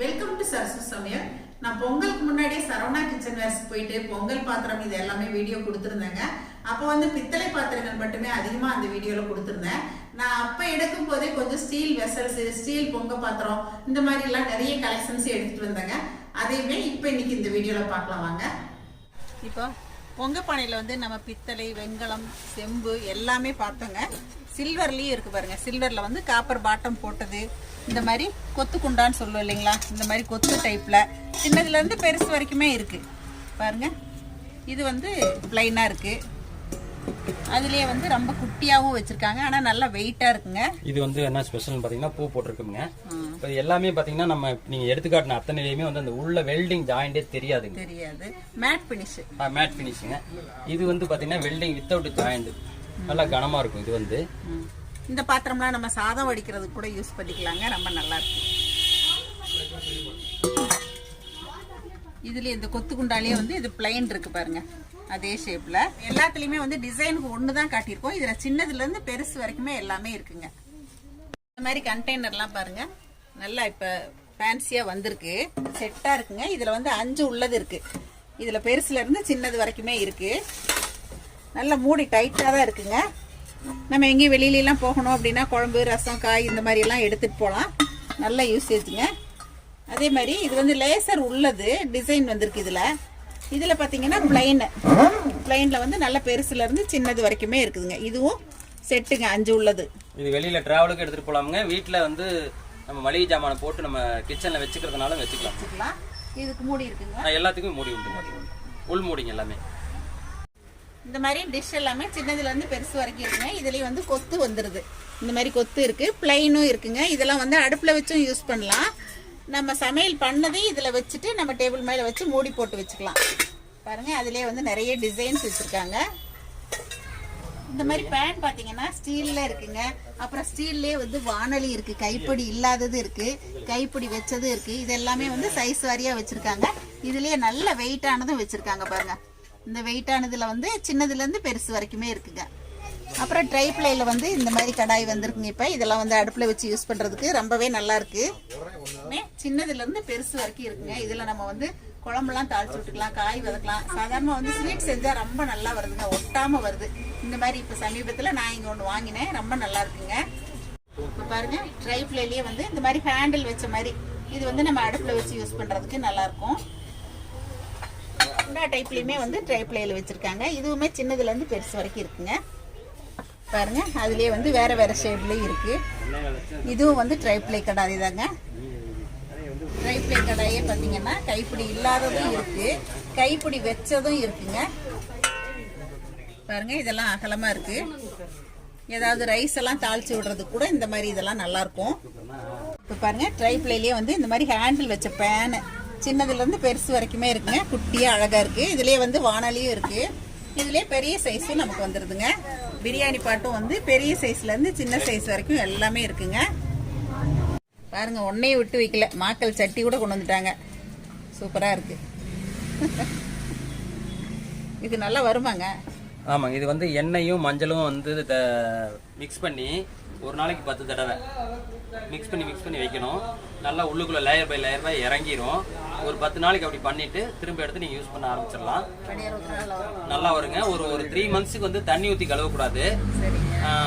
Welcome to Sarasu சமையல். நான் பொங்கலுக்கு முன்னாடியே சரவணா கிச்சன் வேர்ஸ் போயிட்டு பொங்கல் பாத்திரம் இது எல்லாமே வீடியோ கொடுத்துருந்தேங்க. அப்போ வந்து பித்தளை பாத்திரங்கள் மட்டுமே அதிகமாக அந்த வீடியோவில் கொடுத்துருந்தேன். நான் அப்போ எடுக்கும் போதே கொஞ்சம் ஸ்டீல் வெசல்ஸ், ஸ்டீல் பொங்க பாத்திரம் இந்த மாதிரிலாம் நிறைய கலெக்ஷன்ஸ் எடுத்துகிட்டு வந்தேங்க. அதையுமே இப்போ இன்னைக்கு இந்த வீடியோவில் பார்க்கலாம் வாங்க. இப்போ பொங்க பானையில் வந்து நம்ம பித்தளை, வெண்கலம், செம்பு எல்லாமே பார்த்தோங்க. சில்வர்லேயும் இருக்குது பாருங்கள். சில்வரில் வந்து காப்பர் பாட்டம் போட்டது, இந்த மாதிரி கொத்து குண்டான்னு சொல்லுவோம் இல்லைங்களா, இந்த மாதிரி கொத்து டைப்பில் சின்னதுலேருந்து பெருசு வரைக்குமே இருக்குது பாருங்கள். இது வந்து பிளைனாக இருக்குது. அதுலேயே வந்து ரொம்ப குட்டியாகவும் வச்சுருக்காங்க, ஆனால் நல்லா வெயிட்டாக இருக்குங்க. இது வந்து என்ன ஸ்பெஷல்னு பார்த்தீங்கன்னா பூ போட்டிருக்குங்க. இப்போ எல்லாமே பார்த்தீங்கன்னா நம்ம நீங்கள் எடுத்துக்காட்டின அத்தனையுமே வந்து அந்த உள்ள வெல்டிங் ஜாயிண்டே தெரியாது. Matte finish. மேட் ஃபினிஷுங்க. இது வந்து பார்த்தீங்கன்னா வெல்டிங் வித்தவுட் ஜாயிண்ட், நல்லா கனமாக இருக்கும். இது வந்து இந்த பாத்திரம்லாம் நம்ம சாதம் வடிக்கிறதுக்கு கூட யூஸ் பண்ணிக்கலாங்க, ரொம்ப நல்லா இருக்கும். இதுலேயே இந்த கொத்து குண்டாலேயே வந்து இது பிளைன் இருக்கு பாருங்க, அதே ஷேப்ல. எல்லாத்துலயுமே வந்து டிசைனுக்கு ஒன்று தான் காட்டியிருக்கோம். இதுல சின்னதுல இருந்து பெருசு வரைக்குமே எல்லாமே இருக்குங்க. இந்த மாதிரி கண்டெய்னர்லாம் பாருங்க, நல்லா இப்ப ஃபேன்சியா வந்திருக்கு, செட்டா இருக்குங்க. இதுல வந்து 5 உள்ளது இருக்கு. இதுல பெருசுல இருந்து சின்னது வரைக்குமே இருக்கு. நல்லா மூடி டைட்டா தான் இருக்குங்க. நம்ம எங்கேயும் வெளியிலாம் போகணும் அப்படின்னா குழம்பு, ரசம், காய் இந்த மாதிரி எல்லாம் எடுத்துட்டு போகலாம். நல்ல யூசேஜுங்க. அதே மாதிரி இது வந்து லேசர் உள்ளது டிசைன் வந்திருக்கு. இதில் பார்த்தீங்கன்னா பிளைனில் வந்து நல்ல பெருசுல இருந்து சின்னது வரைக்குமே இருக்குதுங்க. இதுவும் செட்டுங்க, 5 உள்ளது. இது வெளியில டிராவலுக்கு எடுத்துட்டு போலாமுங்க. வீட்டில் வந்து நம்ம மளிகை ஜாமானை போட்டு நம்ம கிச்சனில் வச்சுக்கிறதுனால வச்சுக்கலாம். இதுக்கு மூடி இருக்குங்க. எல்லாத்துக்குமே மூடி உண்டு, உள் மூடிங்க எல்லாமே. இந்த மாதிரி டிஷ் எல்லாமே சின்னதுல இருந்து பெருசு வரைக்கும் இருக்குங்க. இதுலயும் வந்து கொத்து வந்துருது. இந்த மாதிரி கொத்து இருக்கு, பிளைனும் இருக்குங்க. இதெல்லாம் வந்து அடுப்புல வச்சும் யூஸ் பண்ணலாம். நம்ம சமையல் பண்ணதே இதுல வச்சுட்டு நம்ம டேபிள் மேல வச்சு மூடி போட்டு வச்சுக்கலாம் பாருங்க. அதுலயே வந்து நிறைய டிசைன்ஸ் வச்சிருக்காங்க. இந்த மாதிரி பேன் பாத்தீங்கன்னா ஸ்டீல்ல இருக்குங்க. அப்புறம் ஸ்டீல்லே வந்து வானலி இருக்கு, கைப்பிடி இல்லாதது இருக்கு, கைப்பிடி வச்சது இருக்கு. இது எல்லாமே வந்து சைஸ் வாரியா வச்சிருக்காங்க. இதுலயே நல்ல வெயிட்டானதும் வச்சிருக்காங்க பாருங்க. இந்த வெயிட்டானதுல வந்து சின்னதுல இருந்து பெருசு வரைக்குமே இருக்குங்க. அப்புறம் ட்ரை பிளேல வந்து இந்த மாதிரி கடாய் வந்திருக்குங்க. இப்ப இதெல்லாம் வந்து அடுப்புல வச்சு யூஸ் பண்றதுக்கு ரொம்பவே நல்லா இருக்கு. சின்னதுல இருந்து பெருசு வரைக்கும் இருக்குங்க. இதுல நம்ம வந்து குழம்புலாம் தாளிச்சு விட்டுக்கலாம், காய் வதக்கலாம். சாதாரணமா வந்து ஸ்வீட் செஞ்சா ரொம்ப நல்லா வருதுங்க, ஒட்டாம வருது. இந்த மாதிரி இப்ப சமீபத்துல நான் இங்க ஒண்ணு வாங்கினேன், ரொம்ப நல்லா இருக்குங்க. இப்ப பாருங்க, ட்ரை பிளேலயே வந்து இந்த மாதிரி ஹேண்டில் வச்ச மாதிரி இது வந்து நம்ம அடுப்புல வச்சு யூஸ் பண்றதுக்கு நல்லா இருக்கும். எல்லா டைப்லயுமே வந்து ட்ரை பிளேல வச்சிருக்காங்க. இதுவுமே சின்னதுல இருந்து பெருசு வரைக்கும் இருக்குங்க பாருங்க. அதுலயே வந்து வேற வேற ஷேப்லயும் இருக்கு. இதுவும் வந்து ட்ரை பிளே கடாய் தாங்க. ட்ரை பிளே கடாயே பாத்தீங்கன்னா கைப்பிடி இல்லாததும் இருக்கு, கைப்பிடி வச்சதும் இருக்குங்க பாருங்க. இதெல்லாம் அகலமா இருக்கு. ஏதாவது ரைஸ் எல்லாம் தாளிச்சு விடுறதுக்கு கூட இந்த மாதிரி இதெல்லாம் நல்லா இருக்கும். இப்ப பாருங்க, ட்ரை பிளேலயே வந்து இந்த மாதிரி ஹேண்டில் வச்ச பேன் சின்னதுல இருந்து பெருசு வரைக்குமே இருக்குங்க. குட்டியா அழகா இருக்கு. இதுலயே வந்து வானலியும் இருக்கு. இதுலயே பெரிய சைஸும் நமக்கு வந்துருதுங்க. பிரியாணி பாட்டும் வந்து பெரிய சைஸ்ல இருந்து சின்ன சைஸ் வரைக்கும் எல்லாமே இருக்குங்க பாருங்க. ஒன்னையும் விட்டு வைக்கல, மாக்கல் சட்டி கூட கொண்டு வந்துட்டாங்க. சூப்பரா இருக்கு. இது நல்லா வருமாங்க? ஆமாங்க. இது வந்து எண்ணெயும் மஞ்சளும் வந்து மிக்ஸ் பண்ணி ஒரு நாளைக்கு 10 தடவை மிக்ஸ் பண்ணி வைக்கணும். நல்லா உள்ளுக்குள்ள லேயர் பை லேயர் பை இறங்கிரும். ஒரு 10 நாளைக்கு அப்படி பண்ணிட்டு திரும்ப எடுத்து நீங்க யூஸ் பண்ண ஆரம்பிச்சிடலாம். நல்லா வருங்க. ஒரு 3 மந்த்ஸுக்கு வந்து தண்ணி ஊற்றி கழுவக்கூடாது.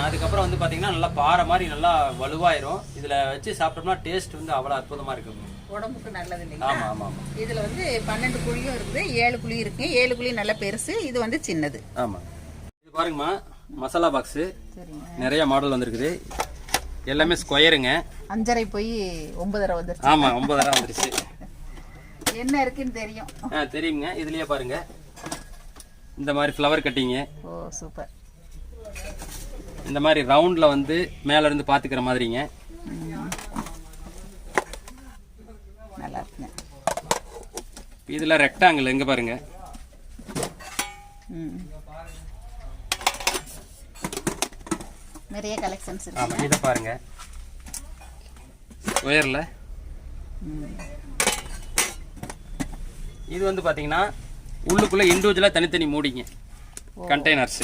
அதுக்கப்புறம் வந்து பாத்தீங்கன்னா நல்லா பாறை மாதிரி நல்லா வலுவாயிரும். இதுல வச்சு சாப்பிட்டோம்னா டேஸ்ட் வந்து அவ்வளவு அற்புதமா இருக்குங்க, உடம்புக்கு நல்லது இல்லைங்களா? ஆமா ஆமா ஆமா. இதுல வந்து 12 குழியும் இருக்குது, 7 குழி இருக்கு. 7 குழி நல்ல பெருசு, இது வந்து சின்னது. ஆமா. இது பாருங்கம்மா, மசாலா பாக்ஸ் நிறைய மாடல் வந்திருக்குது. எல்லாமே ஸ்கொயருங்க. 5.5 போய் 9.5 வந்துருச்சு. ஆமா, 9.5 வந்துருச்சு. என்ன இருக்குன்னு தெரியும். தெரியுங்க. இதுலயே பாருங்க, இந்த மாதிரி ஃப்ளவர் கட்டிங்க. ஓ சூப்பர். இந்த மாதிரி ரவுண்ட்ல வந்து மேல இருந்து பாத்துக்கிற மாதிரிங்க. நல்லா இருக்குங்க. இதுல ரெக்டாங்கிள் எங்க பாருங்க. நிறைய கலெக்ஷன்ஸ் இருக்கு. ஆமா, இத பாருங்க. ஸ்கொயர்ல இது வந்து பாத்தீங்கன்னா உள்ளுக்குள்ள இண்டிவிஜுவலா தனித்தனி மூடிங்க கண்டெய்னர்ஸ்.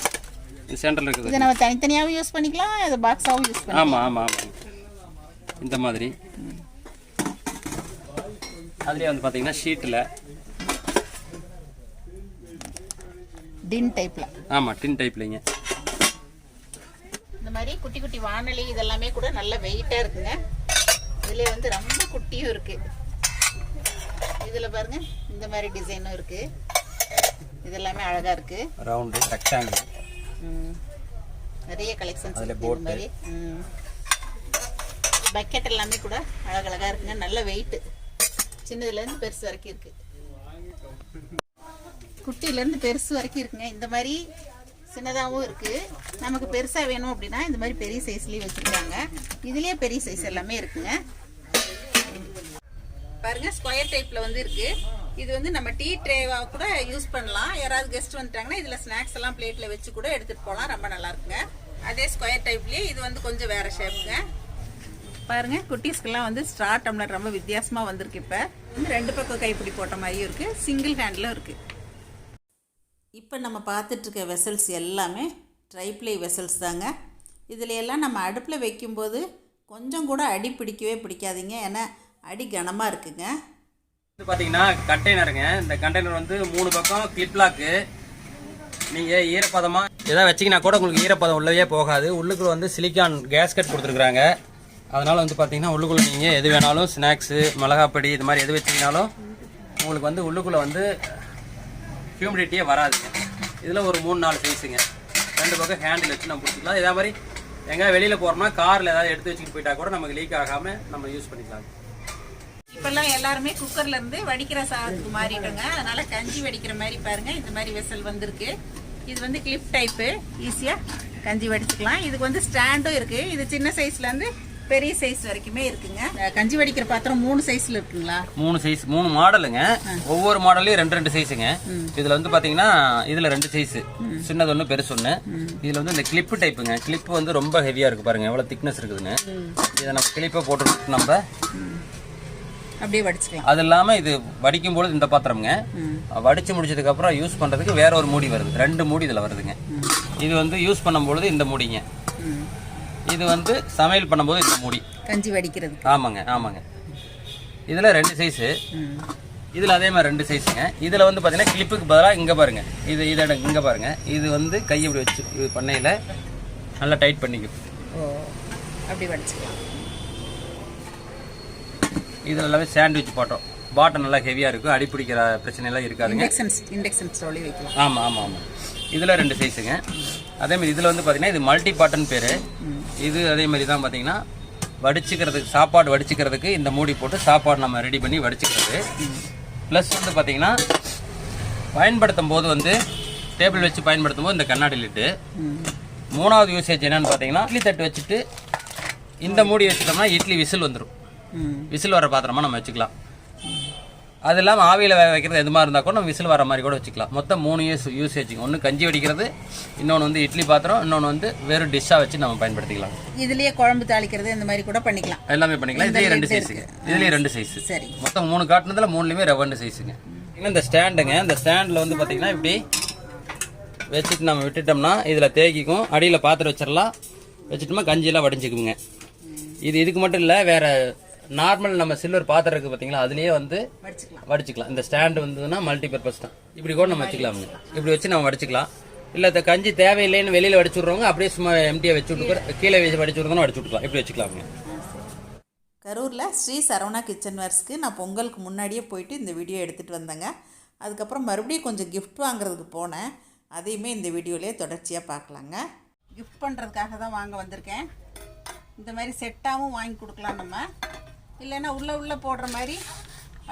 இது சென்டர்ல இருக்குது. இத நம்ம தனித்தனியாவும் யூஸ் பண்ணிக்கலாம், இது பாக்ஸாவும் யூஸ் பண்ணலாம். ஆமா ஆமா ஆமா. இந்த மாதிரி அதுலேயே வந்து பார்த்தீங்கன்னா ஷீட்டில் டின் டைப்பில். ஆமாம், டின் டைப்லைங்க. இந்த மாதிரி குட்டி குட்டி வானொலி இதெல்லாமே கூட நல்ல வெயிட்டாக இருக்குங்க. இதுலேயே வந்து ரொம்ப குட்டியும் இருக்குது. இதில் பாருங்க இந்த மாதிரி டிசைனும் இருக்குது. இதெல்லாமே அழகாக இருக்குது. ரவுண்டு ரெக்டாங்கிள் நிறைய கலெக்ஷன்ஸ் இருக்குது. இந்த மாதிரி பக்கெட் எல்லாமே கூட அழகழகாக இருக்குங்க. நல்ல வெயிட்டு, சின்னதுலேருந்து பெருசு வரைக்கும் இருக்குது. குட்டியிலேருந்து பெருசு வரைக்கும் இருக்குங்க. இந்த மாதிரி சின்னதாகவும் இருக்குது. நமக்கு பெருசாக வேணும் அப்படின்னா இந்த மாதிரி பெரிய சைஸ்லேயும் வச்சுருக்காங்க. இதுலேயே பெரிய சைஸ் எல்லாமே இருக்குங்க. பாருங்க ஸ்கொயர் டைப்பில் வந்து இருக்குது. இது வந்து நம்ம டீ ட்ரேவாக கூட யூஸ் பண்ணலாம். யாராவது கெஸ்ட் வந்துட்டாங்கன்னா இதில் ஸ்நாக்ஸ் எல்லாம் பிளேட்டில் வச்சு கூட எடுத்துகிட்டு போகலாம். ரொம்ப நல்லா இருக்குங்க. அதே ஸ்கொயர் டைப்லேயே இது வந்து கொஞ்சம் வேறு ஷேப்புங்க. பாருங்க குட்டீஸ்க்கெல்லாம் வந்து ஸ்ட்ரா டம்ளர் ரொம்ப வித்தியாசமாக வந்திருக்கு. இப்போ 2 பக்கம் கைப்பிடி போட்ட மாதிரியும் இருக்குது, சிங்கிள் ஹேண்டிலும் இருக்குது. இப்போ நம்ம பார்த்துட்ருக்க வெசல்ஸ் எல்லாமே ட்ரைப்ளை வெசல்ஸ் தாங்க. இதில் எல்லாம் நம்ம அடுப்பில் வைக்கும்போது கொஞ்சம் கூட அடி பிடிக்கவே பிடிக்காதீங்க. ஏன்னா அடி கனமாக இருக்குங்க. இது பார்த்தீங்கன்னா கண்டெய்னருங்க. இந்த கண்டெய்னர் வந்து 3 பக்கம் கிளிப் லாக்கு. நீங்கள் ஈரப்பதமாக எதாவது வச்சிங்கன்னா கூட உங்களுக்கு ஈரப்பதம் உள்ளவே போகாது. உள்ளுக்குள்ள வந்து சிலிக்கான் கேஸ்கட் கொடுத்துருக்குறாங்க. அதனால் வந்து பார்த்தீங்கன்னா உள்ளுக்குள்ளே நீங்கள் எது வேணாலும் ஸ்நாக்ஸு, மிளகாப்பொடி இது மாதிரி எது வச்சிங்கனாலும் உங்களுக்கு வந்து உள்ளுக்குள்ளே வந்து ஹியூமிடிட்டியே வராதுங்க. இதில் ஒரு 3-4 சைஸுங்க. 2 பக்கம் ஹேண்டில் வச்சு நம்ம பிடிச்சிக்கலாம். இதே மாதிரி எங்கேயாவது வெளியில் போகிறோம்னா காரில் ஏதாவது எடுத்து வச்சுட்டு போயிட்டா கூட நமக்கு லீக் ஆகாமல் நம்ம யூஸ் பண்ணிக்கலாம். இப்போல்லாம் எல்லாருமே குக்கர்லேருந்து வடிக்கிற சாதத்துக்கு மாறிட்டோங்க. அதனால் கஞ்சி வடிக்கிற மாதிரி பாருங்கள் இந்த மாதிரி வெசல் வந்திருக்கு. இது வந்து கிளிப் டைப்பு, ஈஸியாக கஞ்சி வடிச்சுக்கலாம். இதுக்கு வந்து ஸ்டாண்டும் இருக்குது. இது சின்ன சைஸ்லேருந்து பெரிய சைஸ் வரைக்குமே இருக்குங்க. கஞ்சி வடிக்கிற பாத்திரம் 3 சைஸ்ல இருக்குங்களா? 3 சைஸ், 3 மாடலுங்க. ஒவ்வொரு மாடல்லையும் 2 சைஸுங்க. இதுல வந்து பாத்தீங்கன்னா இதுல 2 சைஸ், சின்னது ஒன்று பெருசு ஒன்று. இதுல வந்து இந்த கிளிப் டைப்புங்க. கிளிப் வந்து ரொம்ப ஹெவியா இருக்கு பாருங்க, எவ்வளவு திக்னஸ் இருக்குதுங்க. இதை நம்ம கிளிப்பை போட்டு நம்ம அப்படியே வடிச்சுக்கலாம். அது இல்லாம இது வடிக்கும் பொழுது இந்த பாத்திரம்ங்க வடிச்சு முடிச்சதுக்கு அப்புறம் யூஸ் பண்றதுக்கு வேற ஒரு மூடி வருது. 2 மூடி இதுல வருதுங்க. இது வந்து யூஸ் பண்ணும்பொழுது இந்த மூடிங்க. இது வந்து சமையல் பண்ணும்போது இந்த மூடி கஞ்சி வடிக்கிறது. ஆமாங்க ஆமாங்க. இதில் 2 சைஸு, இதில் அதே மாதிரி 2 சைஸுங்க. இதில் வந்து பார்த்தீங்கன்னா கிளிப்புக்கு பதிலாக இங்கே பாருங்கள், இதை இங்கே பாருங்கள். இது வந்து கையை இப்படி வச்சு இது பண்ணையில் நல்லா டைட் பண்ணிக்கும். அப்படி வடிச்சுக்கலாம். இதில் எல்லாமே சாண்ட்விச் பாட்டம், பாட்டம் நல்லா ஹெவியாக இருக்கும். அடி பிடிக்கிற பிரச்சனைலாம் இருக்காதுங்க. இண்டக்ஷன் ஸ்டவ்லேயே வைக்கலாம். ஆமாம் ஆமாம் ஆமாம். இதில் 2 சைஸுங்க. அதேமாதிரி இதில் வந்து பார்த்தீங்கன்னா இது மல்டி பாட்டன் பேர். இது அதே மாதிரி தான் பார்த்தீங்கன்னா வடிச்சுக்கிறதுக்கு, சாப்பாடு வடிச்சுக்கிறதுக்கு இந்த மூடி போட்டு சாப்பாடு நம்ம ரெடி பண்ணி வடிச்சுக்கிறது. ப்ளஸ் வந்து பார்த்தீங்கன்னா பயன்படுத்தும் போது வந்து டேபிள் வச்சு பயன்படுத்தும் போது இந்த கண்ணாடி லிட்டு. 3வது யூசேஜ் என்னன்னு பார்த்தீங்கன்னா இட்லி தட்டு வச்சுட்டு இந்த மூடி வச்சுட்டோம்னா இட்லி விசில் வந்துடும். விசில் வர பாத்திரமா நம்ம வச்சுக்கலாம். அது இல்லாமல் ஆவியில் வேக வைக்கிறது எது மாதிரி இருந்தால் கூட நம்ம விசில் வர மாதிரி கூட வச்சுக்கலாம். மொத்தம் 3 யூசேஜுங்க. ஒன்று கஞ்சி வடிக்கிறது, இன்னொன்று வந்து இட்லி பாத்திரம், இன்னொன்று வந்து வெறும் டிஷ்ஷாக வச்சு நம்ம பயன்படுத்திக்கலாம். இதுலேயே குழம்பு தாளிக்கிறது இந்த மாதிரி கூட பண்ணிக்கலாம். எல்லாமே பண்ணிக்கலாம். இதுலேயே 2 சைஸுங்க. இதுலேயே 2 சைஸ். சரி, மொத்தம் 3 காட்டினதில் 3லையுமே 2 சைஸுங்க. இந்த ஸ்டாண்டுங்க, இந்த ஸ்டாண்டில் வந்து பார்த்தீங்கன்னா இப்படி வச்சுட்டு நம்ம விட்டுட்டோம்னா இதில் தேக்கிக்கும். அடியில் பாத்திரம் வச்சிடலாம். வச்சுட்டோம்னா கஞ்சியெல்லாம் வடிஞ்சிக்குங்க. இதுக்கு மட்டும் இல்லை, வேற நார்மல் நம்ம சில்வர் பாத்திரம் இருக்குது பார்த்தீங்களா, அதுலேயே வந்து வடிச்சுக்கலாம். இந்த ஸ்டாண்டு வந்ததுன்னா மல்டி பர்பஸ் தான். இப்படி கூட நம்ம வச்சுக்கலாம். இப்படி வச்சு நம்ம வடிச்சுக்கலாம். இல்லை இந்த கஞ்சி தேவையில்லைன்னு வெளியில் வடிச்சு விட்றவங்க அப்படியே சும்மா எம்டியாக வச்சு விட்டு கீழே வடிச்சு விட்றதுன்னு வடிச்சு விட்டுக்கலாம். இப்படி வச்சுக்கலாமுங்க. கரூரில் ஸ்ரீ சரவணா கிச்சன்வேர்ஸ்க்கு நான் பொங்கலுக்கு முன்னாடியே போயிட்டு இந்த வீடியோ எடுத்துகிட்டு வந்தேங்க. அதுக்கப்புறம் மறுபடியும் கொஞ்சம் கிஃப்ட் வாங்குறதுக்கு போனேன். அதையுமே இந்த வீடியோலேயே தொடர்ச்சியாக பார்க்கலாங்க. கிஃப்ட் பண்ணுறதுக்காக தான் வாங்க வந்திருக்கேன். இந்த மாதிரி செட்டாகவும் வாங்கி கொடுக்கலாம். நம்ம இல்லைன்னா உள்ளே போடுற மாதிரி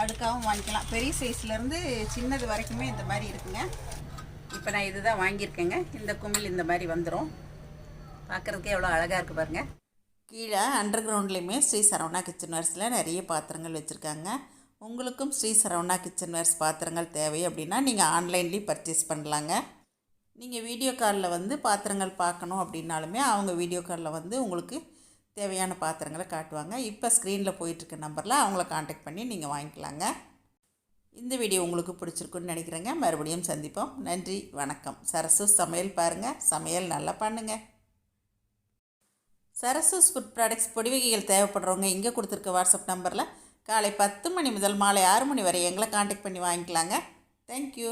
அடுக்காகவும் வாங்கிக்கலாம். பெரிய சைஸ்லேருந்து சின்னது வரைக்குமே இந்த மாதிரி இருக்குங்க. இப்போ நான் இதுதான் வாங்கியிருக்கேங்க. இந்த குமிழ் இந்த மாதிரி வந்துடும். பார்க்குறதுக்கே எவ்வளோ அழகாக இருக்குது பாருங்கள். கீழே அண்டர் கிரவுண்ட்லேயுமே ஸ்ரீ சரவணா கிச்சன்வேர்ஸில் நிறைய பாத்திரங்கள் வச்சுருக்காங்க. உங்களுக்கும் ஸ்ரீ சரவணா கிச்சன்வேர்ஸ் பாத்திரங்கள் தேவை அப்படின்னா நீங்கள் ஆன்லைன்லேயும் பர்ச்சேஸ் பண்ணலாங்க. நீங்கள் வீடியோ காலில் வந்து பாத்திரங்கள் பார்க்கணும் அப்படின்னாலுமே அவங்க வீடியோ காலில் வந்து உங்களுக்கு தேவையான பாத்திரங்களை காட்டுவாங்க. இப்போ ஸ்க்ரீனில் போயிட்டுருக்க நம்பரில் அவங்கள காண்டாக்ட் பண்ணி நீங்கள் வாங்கிக்கலாங்க. இந்த வீடியோ உங்களுக்கு பிடிச்சிருக்குன்னு நினைக்கிறேங்க. மறுபடியும் சந்திப்போம். நன்றி, வணக்கம். சரசூஸ் சமையல் பாருங்கள், சமையல் நல்லா பண்ணுங்கள். சரசூஸ் ஃபுட் ப்ராடக்ட்ஸ் பொடி வகைகள் தேவைப்படுறவங்க இங்கே கொடுத்துருக்க வாட்ஸ்அப் நம்பரில் காலை 10 மணி முதல் மாலை 6 மணி வரை எங்களை காண்டாக்ட் பண்ணி வாங்கிக்கலாங்க. தேங்க்யூ.